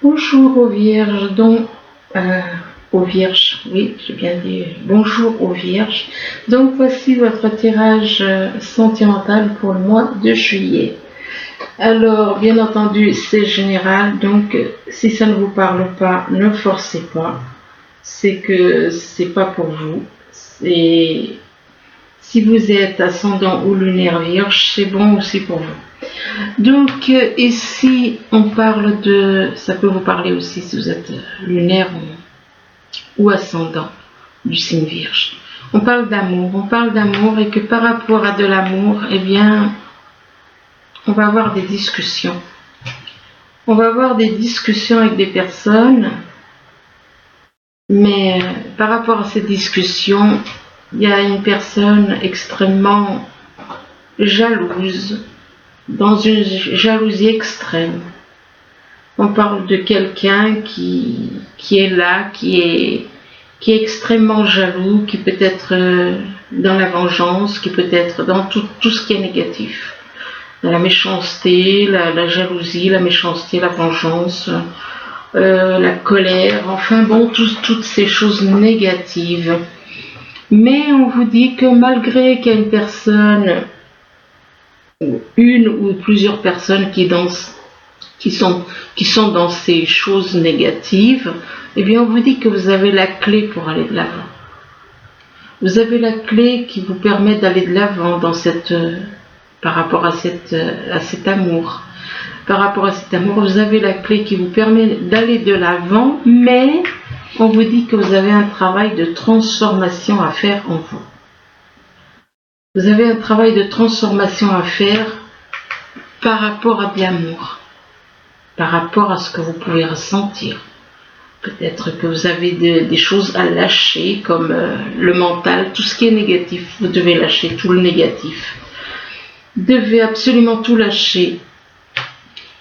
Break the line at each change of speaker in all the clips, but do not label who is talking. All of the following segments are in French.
Bonjour aux vierges, aux vierges, oui, j'ai bien dit bonjour aux vierges. Donc voici votre tirage sentimental pour le mois de juillet. Alors, bien entendu, c'est général, donc si ça ne vous parle pas, ne forcez pas. C'est que c'est pas pour vous. Si vous êtes ascendant ou lunaire vierge, c'est bon aussi pour vous. Donc ici on parle de, ça peut vous parler aussi si vous êtes lunaire ou ascendant du signe vierge. On parle d'amour et que par rapport à de l'amour, eh bien, on va avoir des discussions. On va avoir des discussions avec des personnes, mais par rapport à ces discussions, il y a une personne extrêmement jalouse, dans une jalousie extrême. On parle de quelqu'un qui est là, qui est extrêmement jaloux, qui peut être dans la vengeance, qui peut être dans tout ce qui est négatif. La méchanceté, la jalousie, la méchanceté, la vengeance, la colère, enfin bon, toutes ces choses négatives. Mais on vous dit que malgré qu'il y a une personne, une ou plusieurs personnes qui sont dans ces choses négatives, eh bien on vous dit que vous avez la clé pour aller de l'avant. Vous avez la clé qui vous permet d'aller de l'avant dans par rapport à cet amour. Par rapport à cet amour, vous avez la clé qui vous permet d'aller de l'avant, mais on vous dit que vous avez un travail de transformation à faire en vous. Vous avez un travail de transformation à faire par rapport à de l'amour, par rapport à ce que vous pouvez ressentir. Peut-être que vous avez des choses à lâcher, comme le mental, tout ce qui est négatif. Vous devez lâcher tout le négatif. Vous devez absolument tout lâcher.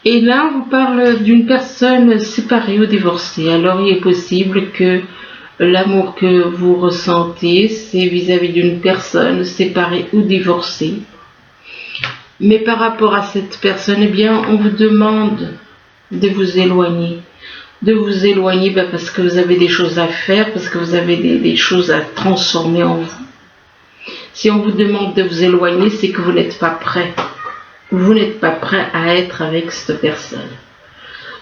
Et là, on vous parle d'une personne séparée ou divorcée. Alors, il est possible que l'amour que vous ressentez, c'est vis-à-vis d'une personne séparée ou divorcée. Mais par rapport à cette personne, eh bien, on vous demande de vous éloigner. De vous éloigner parce que vous avez des choses à faire, parce que vous avez des choses à transformer en vous. Si on vous demande de vous éloigner, c'est que vous n'êtes pas prêt. Vous n'êtes pas prêt à être avec cette personne.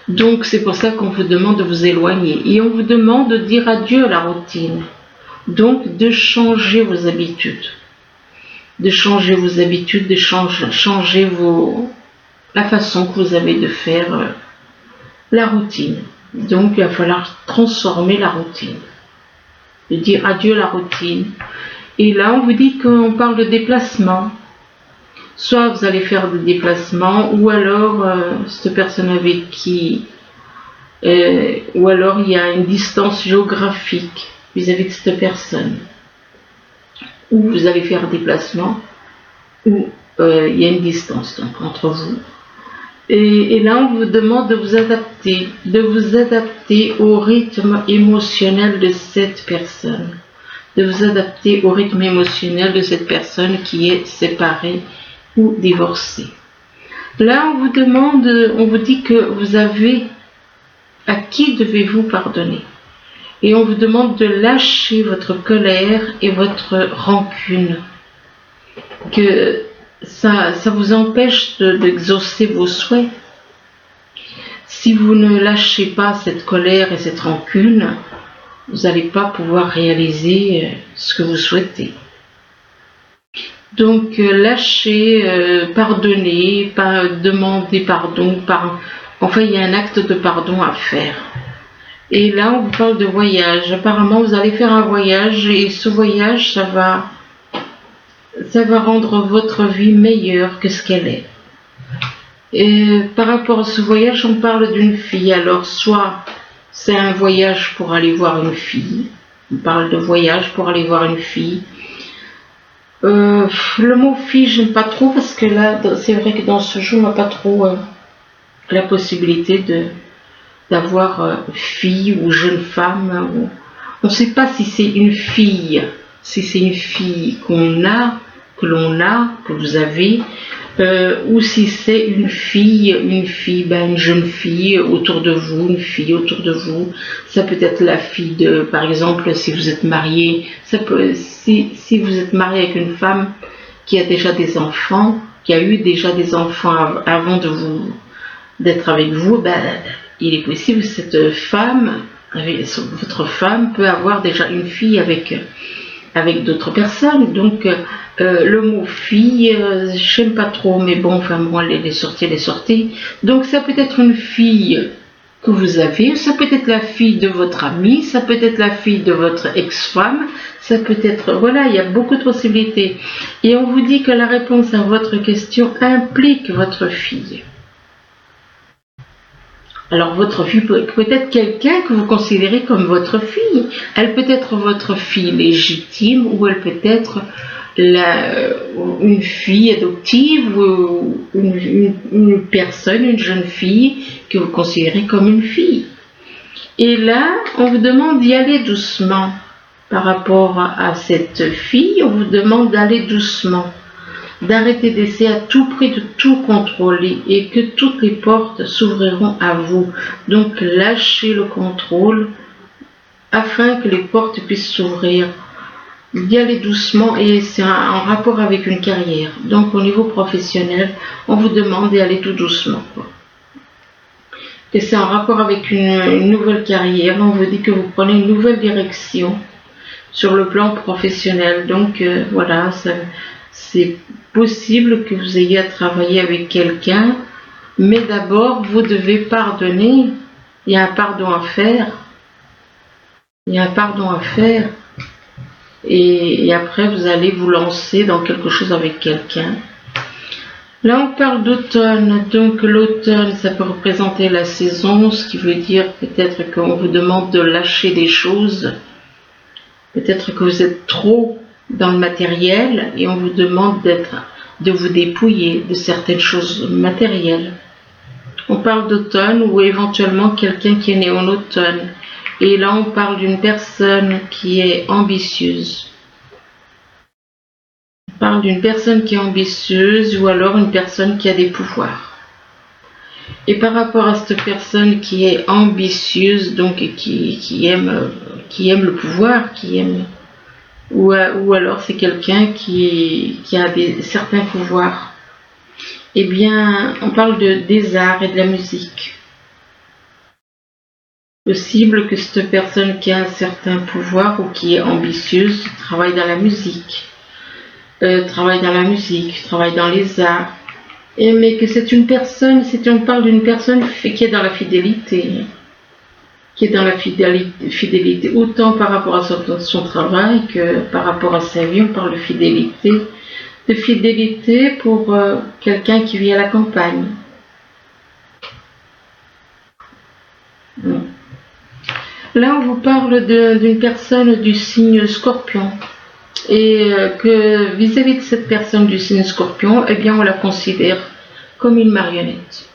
Donc c'est pour ça qu'on vous demande de vous éloigner. Et on vous demande de dire adieu à la routine. Donc de changer vos habitudes. De changer vos habitudes, de changer la façon que vous avez de faire la routine. Donc il va falloir transformer la routine. De dire adieu à la routine. Et là on vous dit qu'on parle de déplacement. Soit vous allez faire des déplacements, ou alors cette personne avec qui, ou alors il y a une distance géographique vis-à-vis de cette personne. Ou vous allez faire un déplacement, ou il y a une distance donc, entre vous. Et là on vous demande de vous adapter au rythme émotionnel de cette personne. De vous adapter au rythme émotionnel de cette personne qui est séparée ou divorcé. Là, on vous dit que vous avez, à qui devez-vous pardonner? Et on vous demande de lâcher votre colère et votre rancune. Que ça vous empêche d'exaucer vos souhaits. Si vous ne lâchez pas cette colère et cette rancune, vous n'allez pas pouvoir réaliser ce que vous souhaitez. Donc lâcher, pardonner, demander pardon, enfin il y a un acte de pardon à faire. Et là on vous parle de voyage. Apparemment vous allez faire un voyage et ce voyage ça va rendre votre vie meilleure que ce qu'elle est. Et par rapport à ce voyage on parle d'une fille. Alors soit c'est un voyage pour aller voir une fille. On parle de voyage pour aller voir une fille. Le mot fille, j'aime pas trop parce que là, c'est vrai que dans ce jeu, on n'a pas trop la possibilité d'avoir fille ou jeune femme. On ne sait pas si c'est une fille, que l'on a, que vous avez, ou si c'est une fille, ben, une jeune fille autour de vous, une fille autour de vous. Ça peut être la fille de, par exemple, si vous êtes marié, si vous êtes marié avec une femme qui a déjà des enfants, qui a eu déjà des enfants avant d'être avec vous, ben, il est possible que cette femme, votre femme peut avoir déjà une fille avec d'autres personnes. Donc le mot fille, j'aime pas trop, mais bon, enfin moi, elle est sortie. Donc ça peut être une fille que vous avez, ça peut être la fille de votre ami, ça peut être la fille de votre ex-femme, ça peut être, voilà, il y a beaucoup de possibilités. Et on vous dit que la réponse à votre question implique votre fille. Alors votre fille peut être quelqu'un que vous considérez comme votre fille. Elle peut être votre fille légitime ou elle peut être une fille adoptive ou une personne, une jeune fille que vous considérez comme une fille. Et là, on vous demande d'y aller doucement. Par rapport à cette fille, on vous demande d'aller doucement, d'arrêter d'essayer à tout prix de tout contrôler et que toutes les portes s'ouvriront à vous. Donc lâchez le contrôle afin que les portes puissent s'ouvrir. D'y aller doucement, et c'est en rapport avec une carrière. Donc au niveau professionnel, on vous demande d'y aller tout doucement. Et c'est en rapport avec une nouvelle carrière. On vous dit que vous prenez une nouvelle direction sur le plan professionnel. Donc voilà, c'est possible que vous ayez à travailler avec quelqu'un, mais d'abord vous devez pardonner. Il y a un pardon à faire. Et après vous allez vous lancer dans quelque chose avec quelqu'un. Là on parle d'automne, donc l'automne ça peut représenter la saison, ce qui veut dire peut-être qu'on vous demande de lâcher des choses, peut-être que vous êtes trop dans le matériel et on vous demande de vous dépouiller de certaines choses matérielles. On parle d'automne ou éventuellement quelqu'un qui est né en automne. Et là, on parle d'une personne qui est ambitieuse. On parle d'une personne qui est ambitieuse ou alors une personne qui a des pouvoirs. Et par rapport à cette personne qui est ambitieuse, donc qui aime le pouvoir, ou alors c'est quelqu'un qui a certains pouvoirs, eh bien, on parle des arts et de la musique. Possible que cette personne qui a un certain pouvoir ou qui est ambitieuse travaille dans la musique, travaille dans les arts, mais que c'est une personne, si on parle d'une personne qui est dans la fidélité, autant par rapport à son travail que par rapport à sa vie. On parle de fidélité pour quelqu'un qui vit à la campagne. Là, on vous parle d'une personne du signe Scorpion, et que vis-à-vis de cette personne du signe Scorpion, eh bien, on la considère comme une marionnette.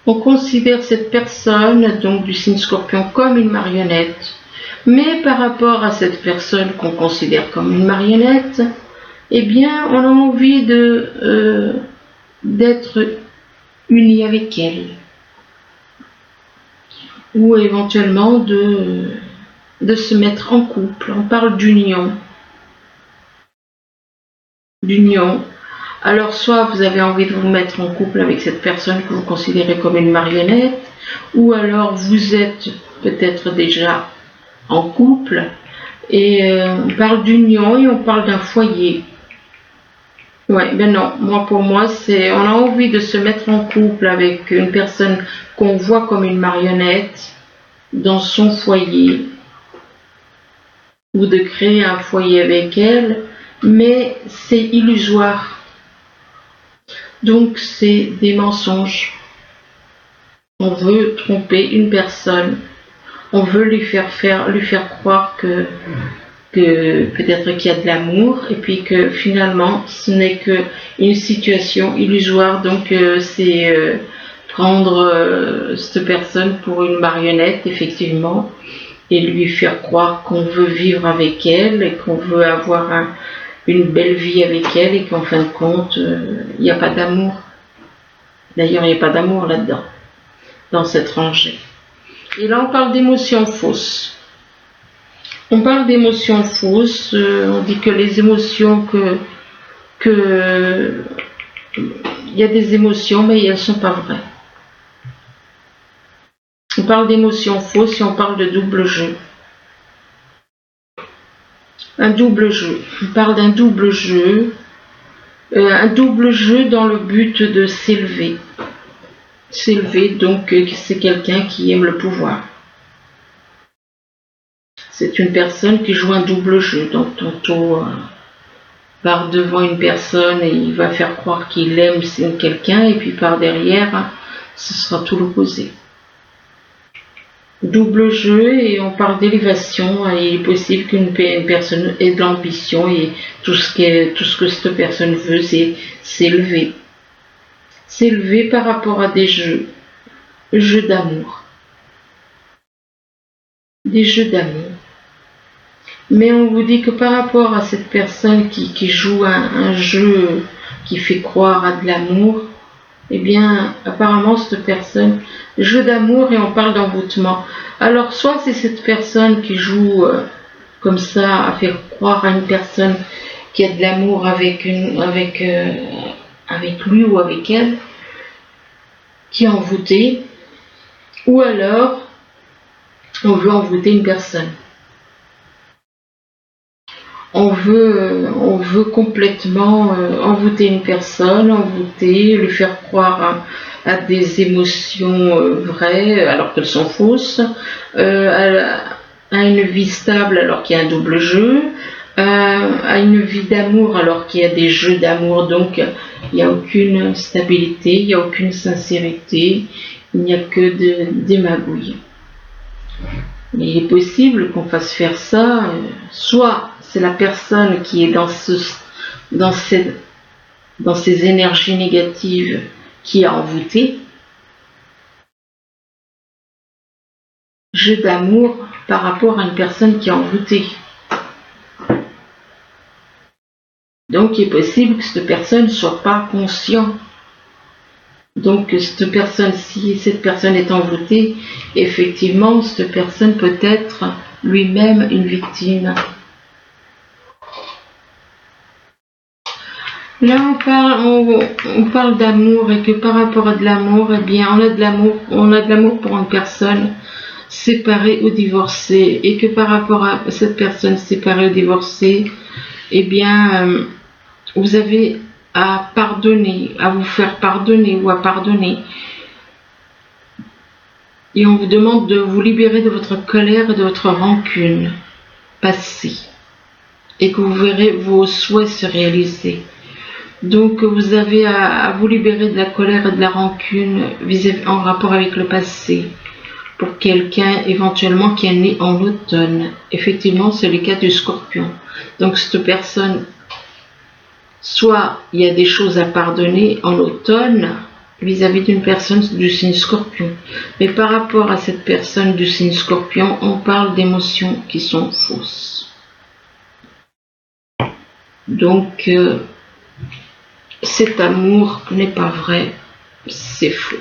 On considère cette personne, donc du signe Scorpion, comme une marionnette, mais par rapport à cette personne qu'on considère comme une marionnette, eh bien, on a envie d'être uni avec elle. Ou éventuellement de se mettre en couple. On parle d'union. Alors soit vous avez envie de vous mettre en couple avec cette personne que vous considérez comme une marionnette, ou alors vous êtes peut-être déjà en couple, et on parle d'union et on parle d'un foyer. Ouais, ben non, pour moi, on a envie de se mettre en couple avec une personne qu'on voit comme une marionnette dans son foyer, ou de créer un foyer avec elle, mais c'est illusoire. Donc c'est des mensonges. On veut tromper une personne, on veut lui faire croire que peut-être qu'il y a de l'amour, et puis que finalement ce n'est qu'une situation illusoire. Donc c'est prendre cette personne pour une marionnette, effectivement, et lui faire croire qu'on veut vivre avec elle et qu'on veut avoir une belle vie avec elle et qu'en fin de compte, il n'y a pas d'amour. D'ailleurs, il n'y a pas d'amour là-dedans, dans cette rangée. Et là, on parle d'émotions fausses. On parle d'émotions fausses, on dit que les émotions il y a des émotions, mais elles ne sont pas vraies. On parle d'émotions fausses et on parle de double jeu. Un double jeu. On parle d'un double jeu. Un double jeu dans le but de s'élever. S'élever, donc c'est quelqu'un qui aime le pouvoir. C'est une personne qui joue un double jeu. Donc tantôt par devant une personne et il va faire croire qu'il aime quelqu'un et puis par derrière, ce sera tout l'opposé. Double jeu et on parle d'élévation. Il est possible qu'une personne ait de l'ambition et tout ce que cette personne veut, c'est s'élever. S'élever par rapport à des jeux d'amour. Des jeux d'amour. Mais on vous dit que par rapport à cette personne qui joue un jeu qui fait croire à de l'amour, eh bien, apparemment, cette personne, jeu d'amour et on parle d'envoûtement. Alors, soit c'est cette personne qui joue comme ça, à faire croire à une personne qui a de l'amour avec lui ou avec elle, qui est envoûtée, ou alors, on veut envoûter une personne. On veut complètement envoûter une personne, lui faire croire à des émotions vraies alors qu'elles sont fausses, à une vie stable alors qu'il y a un double jeu, à une vie d'amour alors qu'il y a des jeux d'amour, donc il n'y a aucune stabilité, il n'y a aucune sincérité, il n'y a que des magouilles. Mais il est possible qu'on fasse faire ça, soit c'est la personne qui est dans ces énergies négatives qui a envoûté. Jeu d'amour par rapport à une personne qui a envoûté. Donc il est possible que cette personne ne soit pas consciente. Donc si cette personne est envoûtée, effectivement, cette personne peut être lui-même une victime. Là, on parle d'amour et que par rapport à de l'amour, eh bien, on a de l'amour pour une personne séparée ou divorcée et que par rapport à cette personne séparée ou divorcée, eh bien, vous avez à pardonner, à vous faire pardonner ou à pardonner. Et on vous demande de vous libérer de votre colère et de votre rancune passée et que vous verrez vos souhaits se réaliser. Donc vous avez à vous libérer de la colère et de la rancune en rapport avec le passé pour quelqu'un éventuellement qui est né en automne. Effectivement, c'est le cas du Scorpion. Donc cette personne, soit il y a des choses à pardonner en automne vis-à-vis d'une personne du signe Scorpion. Mais par rapport à cette personne du signe Scorpion, on parle d'émotions qui sont fausses. Donc cet amour n'est pas vrai, c'est faux.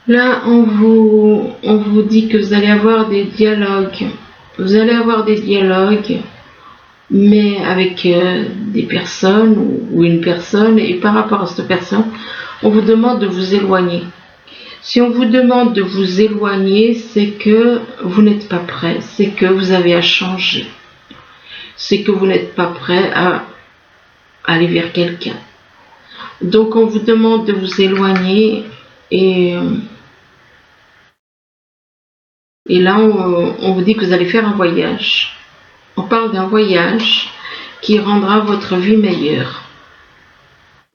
Là, on vous dit que vous allez avoir des dialogues. Vous allez avoir des dialogues, mais avec des personnes ou une personne, et par rapport à cette personne, on vous demande de vous éloigner. Si on vous demande de vous éloigner, c'est que vous n'êtes pas prêt, c'est que vous avez à changer. C'est que vous n'êtes pas prêt à aller vers quelqu'un. Donc on vous demande de vous éloigner et là on vous dit que vous allez faire un voyage. On parle d'un voyage qui rendra votre vie meilleure.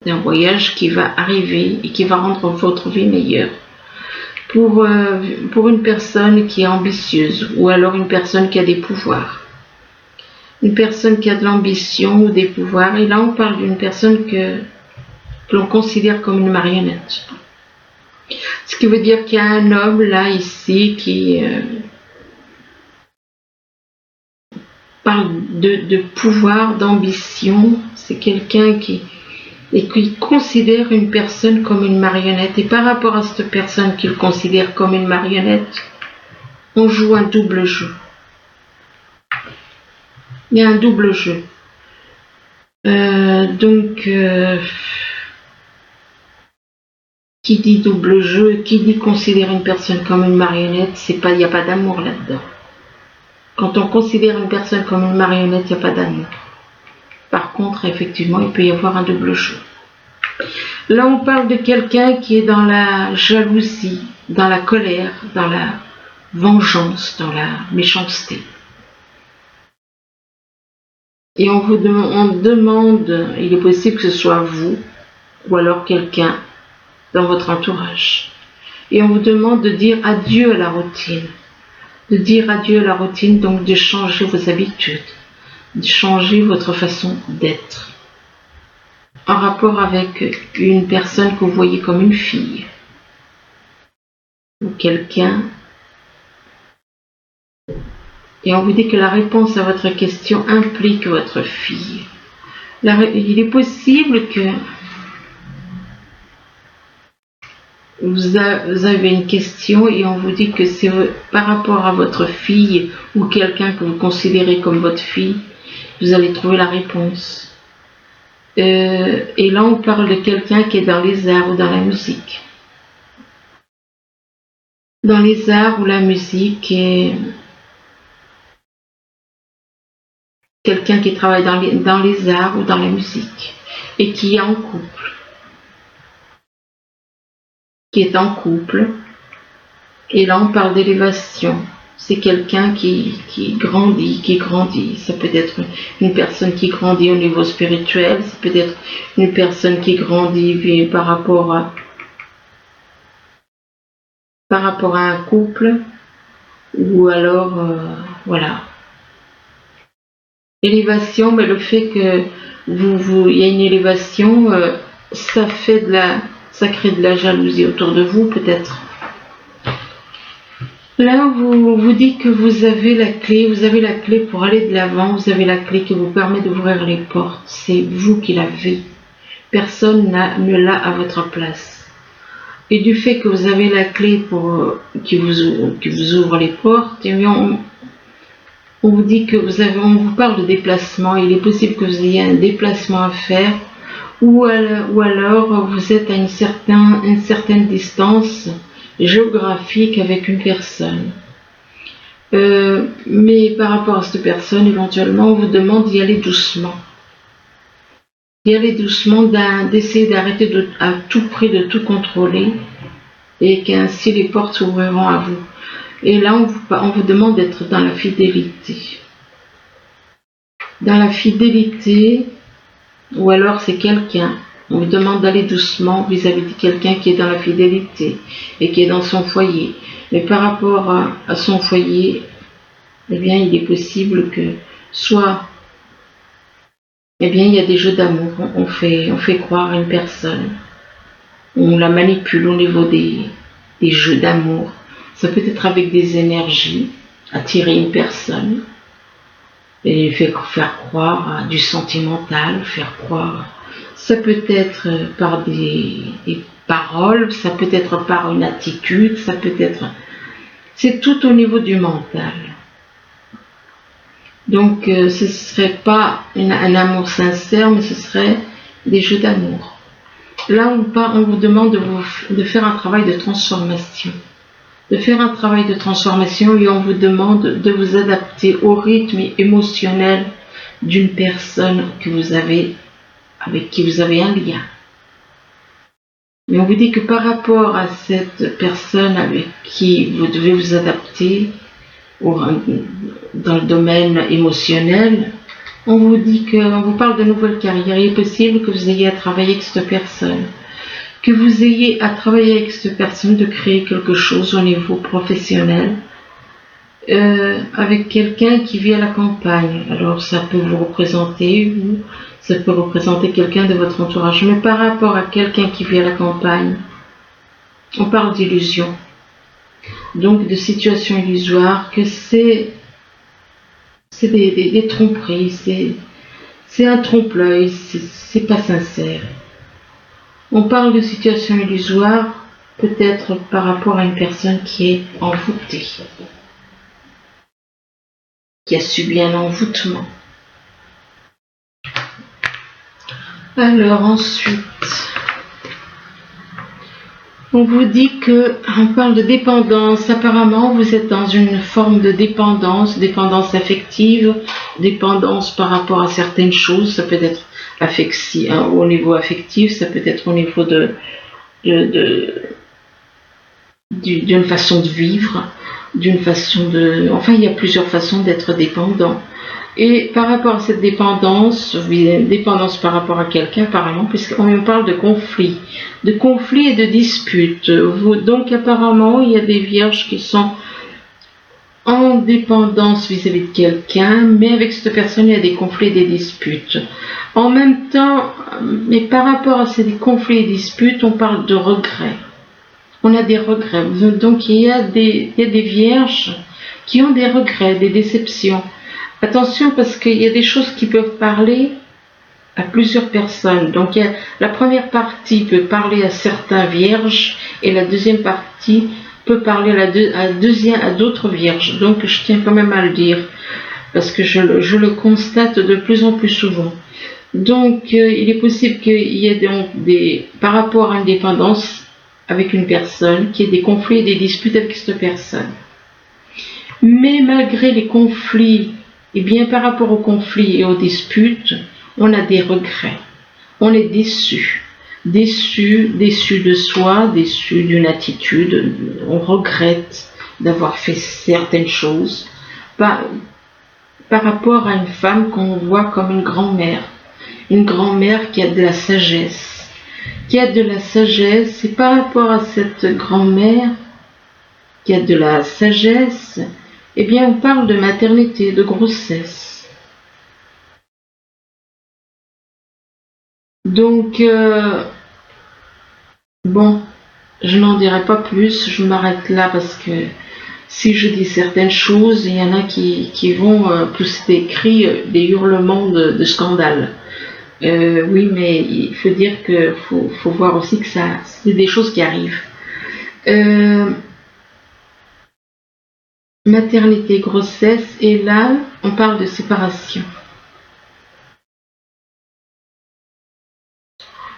D'un voyage qui va arriver et qui va rendre votre vie meilleure. Pour une personne qui est ambitieuse ou alors une personne qui a des pouvoirs. Une personne qui a de l'ambition ou des pouvoirs. Et là, on parle d'une personne que l'on considère comme une marionnette. Ce qui veut dire qu'il y a un homme là, ici, qui, par parle de pouvoir, d'ambition. C'est quelqu'un qui considère une personne comme une marionnette. Et par rapport à cette personne qu'il considère comme une marionnette, on joue un double jeu. Il y a un double jeu. Qui dit double jeu, qui dit considérer une personne comme une marionnette, il n'y a pas d'amour là-dedans. Quand on considère une personne comme une marionnette, il n'y a pas d'amour. Par contre, effectivement, il peut y avoir un double jeu. Là, on parle de quelqu'un qui est dans la jalousie, dans la colère, dans la vengeance, dans la méchanceté. Et on demande, il est possible que ce soit vous, ou alors quelqu'un dans votre entourage. Et on vous demande de dire adieu à la routine. De dire adieu à la routine, donc de changer vos habitudes, de changer votre façon d'être. En rapport avec une personne que vous voyez comme une fille, ou quelqu'un. Et on vous dit que la réponse à votre question implique votre fille. Il est possible que vous avez une question et on vous dit que c'est par rapport à votre fille ou quelqu'un que vous considérez comme votre fille, vous allez trouver la réponse. Et là, on parle de quelqu'un qui est dans les arts ou dans la musique. Dans les arts ou la musique, et quelqu'un qui travaille dans les arts ou dans la musique et qui est en couple. Qui est en couple. Et là, on parle d'élévation. C'est quelqu'un qui grandit. Ça peut être une personne qui grandit au niveau spirituel, ça peut être une personne qui grandit par rapport à un couple, ou alors, voilà. Élévation, mais le fait que il y a une élévation, ça crée de la jalousie autour de vous, peut-être. Là, vous dites que vous avez la clé pour aller de l'avant, vous avez la clé qui vous permet d'ouvrir les portes. C'est vous qui l'avez. Personne ne l'a à votre place. Et du fait que vous avez la clé qui vous ouvre les portes, et bien on vous dit que on vous parle de déplacement. Il est possible que vous ayez un déplacement à faire, ou alors vous êtes à une certaine distance géographique avec une personne. Mais par rapport à cette personne, éventuellement, on vous demande d'y aller doucement. D'essayer d'arrêter à tout prix de tout contrôler, et qu'ainsi les portes s'ouvriront à vous. Et là, on vous demande d'être dans la fidélité. Dans la fidélité, ou alors c'est quelqu'un. On vous demande d'aller doucement vis-à-vis de quelqu'un qui est dans la fidélité et qui est dans son foyer. Mais par rapport à son foyer, eh bien, il est possible que eh bien, il y a des jeux d'amour. On fait croire à une personne. On la manipule au niveau des jeux d'amour. Ça peut être avec des énergies, attirer une personne et faire croire à du sentimental, faire croire. Ça peut être par des paroles, ça peut être par une attitude, ça peut être. C'est tout au niveau du mental. Donc ce ne serait pas un amour sincère, mais ce serait des jeux d'amour. Là, on vous demande de faire un travail de transformation. De faire un travail de transformation et on vous demande de vous adapter au rythme émotionnel d'une personne avec qui vous avez un lien. Mais on vous dit que par rapport à cette personne avec qui vous devez vous adapter dans le domaine émotionnel, on vous parle de nouvelles carrières. Il est possible que vous ayez à travailler avec cette personne. Que vous ayez à travailler avec cette personne, de créer quelque chose au niveau professionnel, avec quelqu'un qui vit à la campagne. Alors ça peut vous représenter, ou ça peut représenter quelqu'un de votre entourage. Mais par rapport à quelqu'un qui vit à la campagne, on parle d'illusion. Donc de situation illusoire, que c'est c'est des tromperies, c'est un trompe-l'œil, c'est pas sincère. On parle de situation illusoire, peut-être par rapport à une personne qui est envoûtée, qui a subi un envoûtement. Alors ensuite, on vous dit on parle de dépendance. Apparemment, vous êtes dans une forme de dépendance, dépendance affective, dépendance par rapport à certaines choses. Ça peut être au niveau affectif, ça peut être au niveau d'une façon de vivre, enfin, il y a plusieurs façons d'être dépendant. Et par rapport à cette dépendance par rapport à quelqu'un apparemment, puisqu'on parle de conflits et de disputes. Donc apparemment, il y a des vierges qui sont en dépendance vis-à-vis de quelqu'un, mais avec cette personne, il y a des conflits et des disputes. En même temps, mais par rapport à ces conflits et disputes, on parle de regrets. On a des regrets. Donc il y a des vierges qui ont des regrets, des déceptions. Attention, parce qu'il y a des choses qui peuvent parler à plusieurs personnes. Donc la première partie peut parler à certains vierges et la deuxième partie peut parler à d'autres vierges. Donc je tiens quand même à le dire parce que je le constate de plus en plus souvent. Donc il est possible qu'il y ait par rapport à une dépendance avec une personne, qu'il y ait des conflits et des disputes avec cette personne. Mais malgré les conflits, et bien par rapport aux conflits et aux disputes, on a des regrets. On est déçu de soi, déçu d'une attitude. On regrette d'avoir fait certaines choses par rapport à une femme qu'on voit comme une grand-mère qui a de la sagesse. Et par rapport à cette grand-mère qui a de la sagesse, eh bien, on parle de maternité, de grossesse. Donc, bon, je n'en dirai pas plus, je m'arrête là parce que si je dis certaines choses, il y en a qui vont pousser des cris, des hurlements de scandale. Oui, mais il faut dire qu'il faut voir aussi que c'est des choses qui arrivent. Maternité, grossesse, et là, on parle de séparation.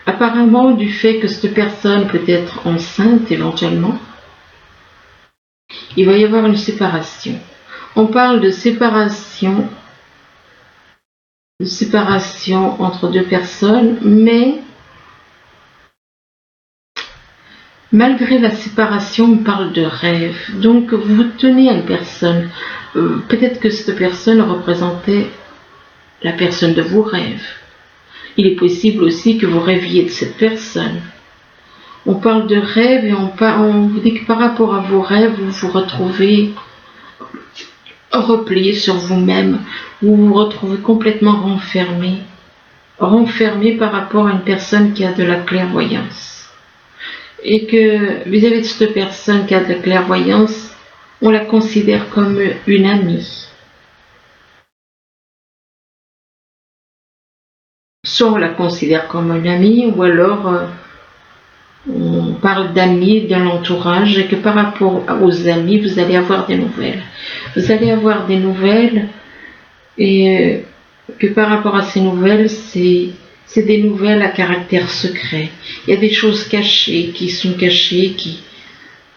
Apparemment, du fait que cette personne peut être enceinte éventuellement, il va y avoir une séparation. On parle de séparation entre deux personnes, mais malgré la séparation, on parle de rêve. Donc, vous tenez à une personne. Peut-être que cette personne représentait la personne de vos rêves. Il est possible aussi que vous rêviez de cette personne. On parle de rêve et on vous dit que par rapport à vos rêves, vous vous retrouvez replié sur vous-même. Vous vous retrouvez complètement renfermé par rapport à une personne qui a de la clairvoyance. Et que vis-à-vis de cette personne qui a de la clairvoyance, on la considère comme une amie. Soit on la considère comme une amie, ou alors on parle d'amis, de l'entourage, et que par rapport aux amis, vous allez avoir des nouvelles. Vous allez avoir des nouvelles, et que par rapport à ces nouvelles, c'est des nouvelles à caractère secret. Il y a des choses cachées,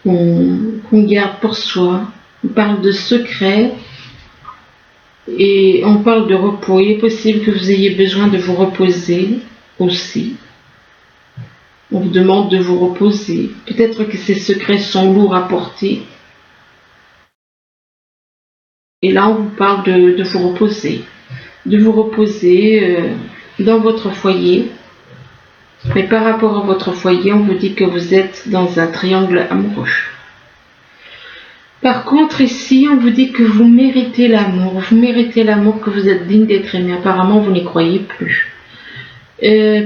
qu'on garde pour soi. On parle de secret et on parle de repos. Il est possible que vous ayez besoin de vous reposer aussi. On vous demande de vous reposer. Peut-être que ces secrets sont lourds à porter. Et là, on vous parle de vous reposer. De vous reposer dans votre foyer. Mais par rapport à votre foyer, on vous dit que vous êtes dans un triangle amoureux. Par contre, ici, on vous dit que vous méritez l'amour. Vous méritez l'amour, que vous êtes digne d'être aimé. Apparemment, vous n'y croyez plus.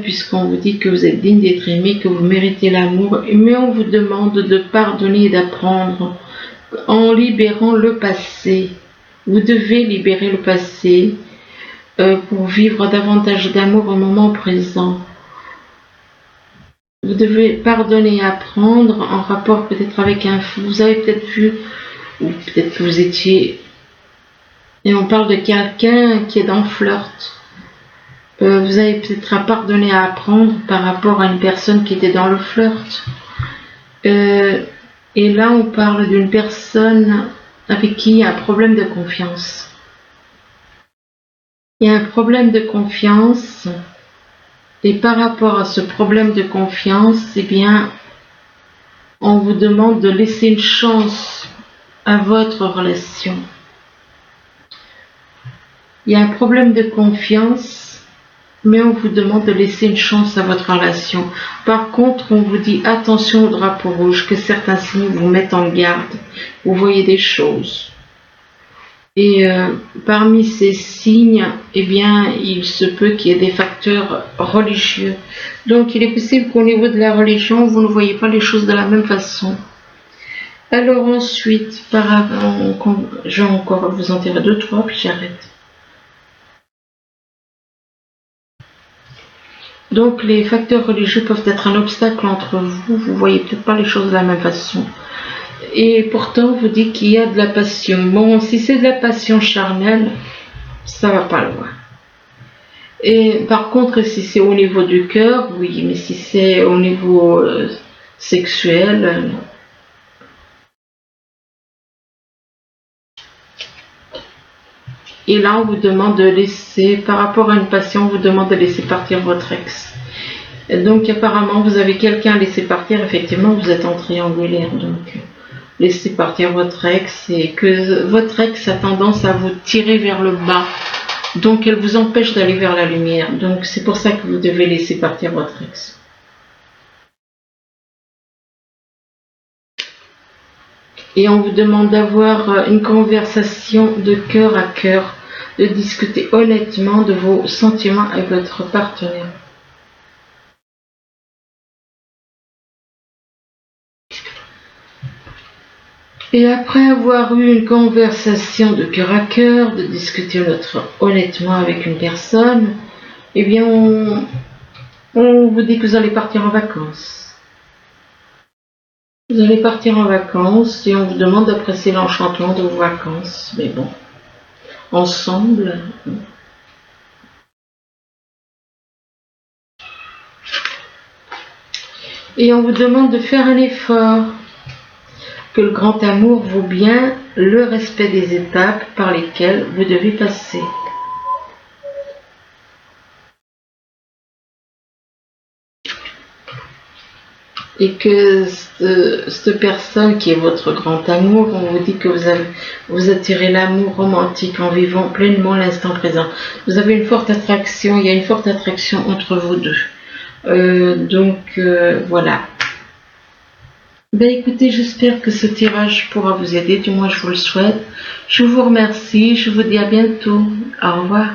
Puisqu'on vous dit que vous êtes digne d'être aimé, que vous méritez l'amour. Mais on vous demande de pardonner et d'apprendre en libérant le passé. Vous devez libérer le passé pour vivre davantage d'amour au moment présent. Vous devez pardonner et apprendre en rapport peut-être avec un fou. Vous avez peut-être vu, ou peut-être que vous étiez, et on parle de quelqu'un qui est dans le flirt. Vous avez peut-être à pardonner et à apprendre par rapport à une personne qui était dans le flirt. Et là, on parle d'une personne avec qui il y a un problème de confiance. Il y a un problème de confiance. Et par rapport à ce problème de confiance, eh bien, on vous demande de laisser une chance à votre relation. Il y a un problème de confiance, mais on vous demande de laisser une chance à votre relation. Par contre, on vous dit attention au drapeau rouge, que certains signes vous mettent en garde. Vous voyez des choses. Et parmi ces signes, eh bien, il se peut qu'il y ait des facteurs religieux. Donc, il est possible qu'au niveau de la religion, vous ne voyez pas les choses de la même façon. Alors ensuite, je vais encore vous en dire 2-3, puis j'arrête. Donc, les facteurs religieux peuvent être un obstacle entre vous. Vous ne voyez peut-être pas les choses de la même façon. Et pourtant, on vous dit qu'il y a de la passion. Bon, si c'est de la passion charnelle, ça va pas loin. Et par contre, si c'est au niveau du cœur, oui, mais si c'est au niveau sexuel, non. Et là, on vous demande de laisser, par rapport à une passion, on vous demande de laisser partir votre ex. Et donc, apparemment, vous avez quelqu'un à laisser partir. Effectivement, vous êtes en triangulaire, donc laissez partir votre ex, et que votre ex a tendance à vous tirer vers le bas. Donc, elle vous empêche d'aller vers la lumière. Donc, c'est pour ça que vous devez laisser partir votre ex. Et on vous demande d'avoir une conversation de cœur à cœur, de discuter honnêtement de vos sentiments avec votre partenaire. Et après avoir eu une conversation de cœur à cœur, de discuter honnêtement avec une personne, eh bien on vous dit que vous allez partir en vacances. Vous allez partir en vacances et on vous demande d'apprécier l'enchantement de vos vacances. Mais bon, ensemble. Et on vous demande de faire un effort. Que le grand amour vaut bien le respect des étapes par lesquelles vous devez passer. Et que cette personne qui est votre grand amour, on vous dit que vous attirez l'amour romantique en vivant pleinement l'instant présent. Vous avez une forte attraction, il y a une forte attraction entre vous deux. Voilà. Ben écoutez, j'espère que ce tirage pourra vous aider, du moins je vous le souhaite. Je vous remercie, je vous dis à bientôt. Au revoir.